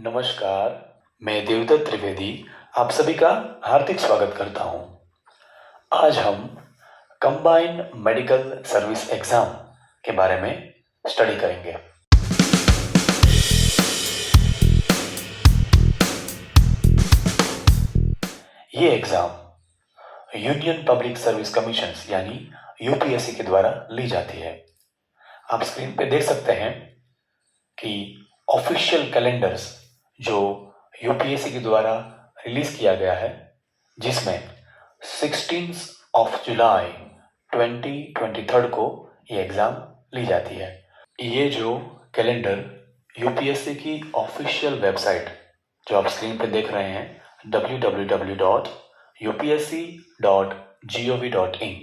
नमस्कार, मैं देवदत्त त्रिवेदी आप सभी का हार्दिक स्वागत करता हूं। आज हम कंबाइंड मेडिकल सर्विस एग्जाम के बारे में स्टडी करेंगे। ये exam union public service commission यानी यूपीएससी के द्वारा ली जाती है। आप स्क्रीन पे देख सकते हैं कि ऑफिशियल कैलेंडर्स जो यूपीएससी के द्वारा रिलीज किया गया है, जिसमें 16 जुलाई 2023 को ये एग्ज़ाम ली जाती है। ये जो कैलेंडर यूपीएससी की ऑफिशियल वेबसाइट जो आप स्क्रीन पे देख रहे हैं www.upsc.gov.in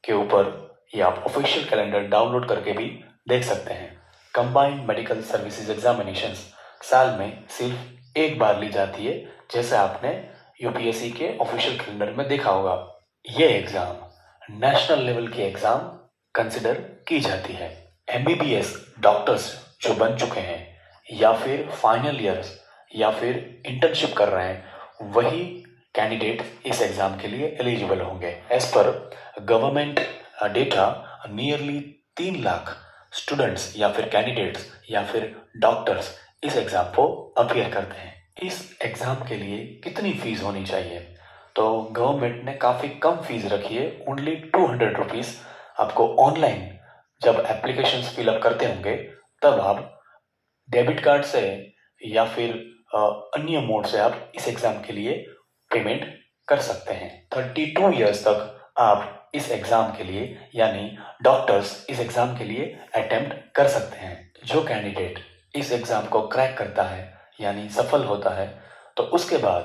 के ऊपर ये आप ऑफिशियल कैलेंडर डाउनलोड करके भी देख सकते हैं। कंबाइंड मेडिकल सर्विसेज एग्जामिनेशंस साल में सिर्फ एक बार ली जाती है, जैसे आपने यूपीएससी के ऑफिशियल कैलेंडर में देखा होगा। ये एग्जाम नेशनल लेवल की एग्जाम कंसिडर की जाती है। एमबीबीएस डॉक्टर्स जो बन चुके हैं या फिर फाइनल ईयर्स या फिर इंटर्नशिप कर रहे हैं, वही कैंडिडेट इस एग्जाम के लिए एलिजिबल होंगे। As per government data nearly 3 lakh students या फिर कैंडिडेट्स या फिर डॉक्टर्स इस एग्जाम को अपीयर करते हैं। इस एग्जाम के लिए कितनी फीस होनी चाहिए? तो गवर्नमेंट ने काफ़ी कम फीस रखी है, ओनली 200 रुपीज़। आपको ऑनलाइन जब एप्लीकेशन फिलअप करते होंगे तब आप डेबिट कार्ड से या फिर अन्य मोड से आप इस एग्जाम के लिए पेमेंट कर सकते हैं। 32 ईयर्स तक आप इस एग्जाम के लिए यानी डॉक्टर्स इस एग्जाम के लिए अटेम्प्ट कर सकते हैं। जो कैंडिडेट इस एग्जाम को क्रैक करता है यानी सफल होता है, तो उसके बाद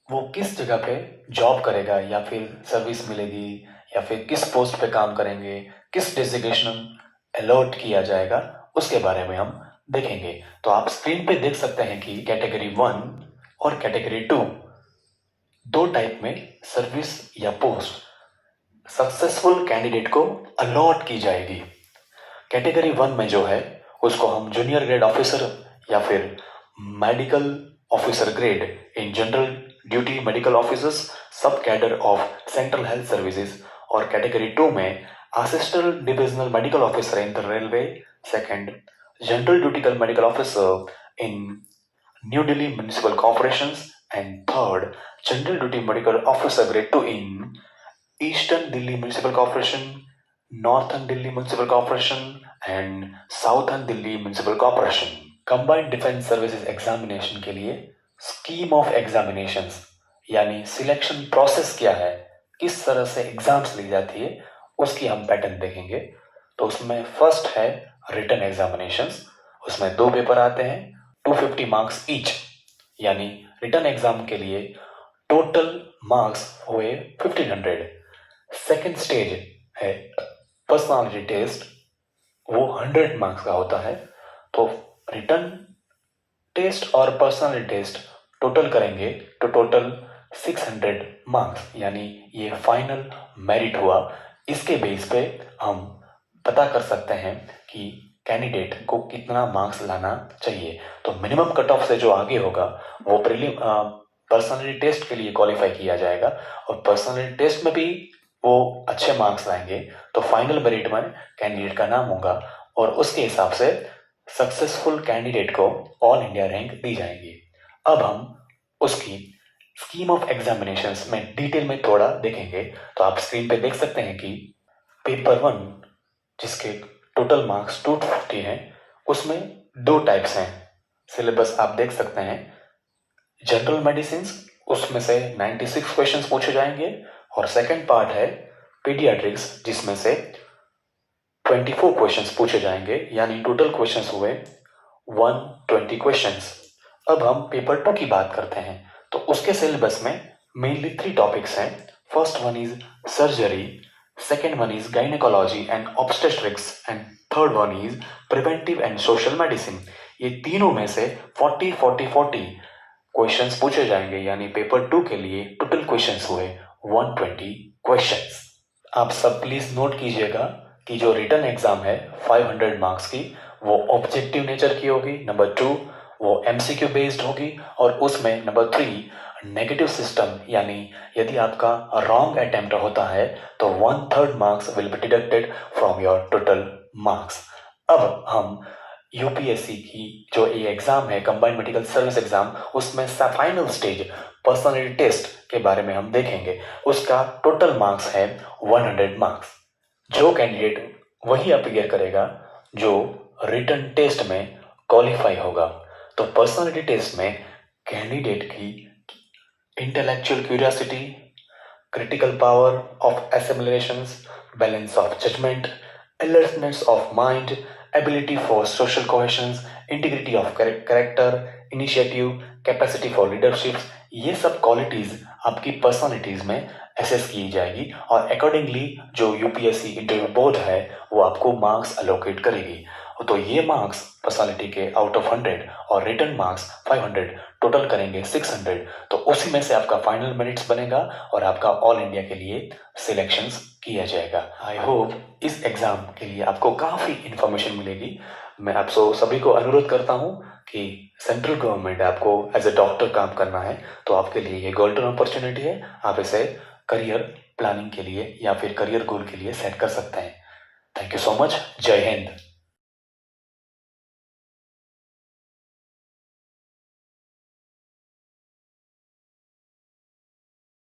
वो किस जगह पे जॉब करेगा या फिर सर्विस मिलेगी या फिर किस पोस्ट पे काम करेंगे, किस डेजिग्नेशन अलॉट किया जाएगा, उसके बारे में हम देखेंगे। तो आप स्क्रीन पे देख सकते हैं कि कैटेगरी 1 और कैटेगरी 2 दो टाइप में सर्विस या पोस्ट सक्सेसफुल कैंडिडेट को अलॉट की जाएगी। कैटेगरी 1 में जो है उसको हम जूनियर ग्रेड ऑफिसर या फिर medical officer grade in general duty medical officers sub cadre of central health services, और कैटेगरी 2 में assistant divisional medical officer in the railway, second general duty medical officer in New Delhi municipal corporation, and third general duty medical officer grade 2 in eastern Delhi municipal corporation, northern Delhi municipal corporation and southern Delhi municipal corporation. Combined defence services examination के लिए scheme of examinations यानी selection process क्या है, किस तरह से exams ली जाती है, उसकी हम पैटर्न देखेंगे। तो उसमें फर्स्ट है रिटन एग्जामिनेशंस। उसमें 2 पेपर आते हैं, 250 मार्क्स ईच, यानी रिटन एग्जाम के लिए टोटल मार्क्स हुए 1500। सेकेंड स्टेज है पर्सनालिटी टेस्ट, वो 100 मार्क्स का होता है। तो रिटन टेस्ट और पर्सनालिटी टेस्ट टोटल करेंगे तो टोटल 600 मार्क्स, यानी ये फाइनल मेरिट हुआ। इसके बेस पे हम पता कर सकते हैं कि कैंडिडेट को कितना मार्क्स लाना चाहिए। तो मिनिमम कट ऑफ से जो आगे होगा वो पर्सनालिटी टेस्ट के लिए क्वालिफाई किया जाएगा, और पर्सनालिटी टेस्ट में भी वो अच्छे मार्क्स लाएंगे तो फाइनल मेरिट में कैंडिडेट का नाम होगा, और उसके हिसाब से सक्सेसफुल कैंडिडेट को ऑल इंडिया रैंक दी जाएगी। अब हम उसकी स्कीम ऑफ एग्जामिनेशंस में डिटेल में थोड़ा देखेंगे। तो आप स्क्रीन पे देख सकते हैं कि पेपर 1 जिसके टोटल मार्क्स 250 हैं, उसमें 2 टाइप्स हैं। सिलेबस आप देख सकते हैं, जनरल मेडिसिन, उसमें से 96 क्वेश्चंस पूछे जाएंगे, और सेकंड पार्ट है पीडियाट्रिक्स, जिसमें से 24 क्वेश्चंस पूछे जाएंगे, यानी टोटल क्वेश्चंस हुए 120 क्वेश्चंस। अब हम पेपर 2 की बात करते हैं। तो उसके सिलेबस में मेनली 3 टॉपिक्स हैं। First one is surgery, second one is gynaecology and obstetrics, and third one is preventive and social medicine. ये तीनों में से 40-40-40 क्वेश्चंस पूछे जाएंगे, यानी पेपर 2 के लिए टोटल क्वेश्चंस हुए 120 क्वेश्चंस। आप सब प्लीज नोट कीजिएगा कि जो रिटन एग्जाम है 500 मार्क्स की, वो ऑब्जेक्टिव नेचर की होगी। नंबर 2, वो एमसीक्यू बेस्ड होगी और उसमें नंबर 3 नेगेटिव सिस्टम, यानी यदि आपका रॉन्ग अटेम्प्ट होता है तो 1/3 marks will be deducted from your total marks. अब हम यूपीएससी की जो ये एग्जाम है कंबाइंड मेडिकल सर्विस एग्जाम, उसमें फाइनल स्टेज पर्सनालिटी टेस्ट के बारे में हम देखेंगे। उसका टोटल मार्क्स है 100 मार्क्स। जो कैंडिडेट वही अपीयर करेगा जो रिटन टेस्ट में क्वालिफाई होगा। तो पर्सनालिटी टेस्ट में कैंडिडेट की intellectual curiosity, critical power of assimilations, balance of judgment, alertness of mind, ability for social cohesion, integrity of character, initiative, capacity for leadership, ये सब क्वालिटीज आपकी पर्सनालिटीज में assess की जाएगी और अकॉर्डिंगली जो यूपीएससी इंटरव्यू बोर्ड है वो आपको मार्क्स अलोकेट करेगी। तो ये मार्क्स पर्सनालिटी के आउट ऑफ 100 और रिटर्न मार्क्स 500 टोटल करेंगे 600। तो उसी में से आपका फाइनल मेरिट्स बनेगा और आपका ऑल इंडिया के लिए सिलेक्शंस किया जाएगा। आई होप इस एग्जाम के लिए आपको काफ़ी इंफॉर्मेशन मिलेगी। मैं आप सभी को अनुरोध करता हूँ कि सेंट्रल गवर्नमेंट आपको एज ए डॉक्टर काम करना है तो आपके लिए ये गोल्डन अपॉर्चुनिटी है। आप इसे करियर प्लानिंग के लिए या फिर करियर गोल के लिए सेट कर सकते हैं। Thank you so much. जय हिंद।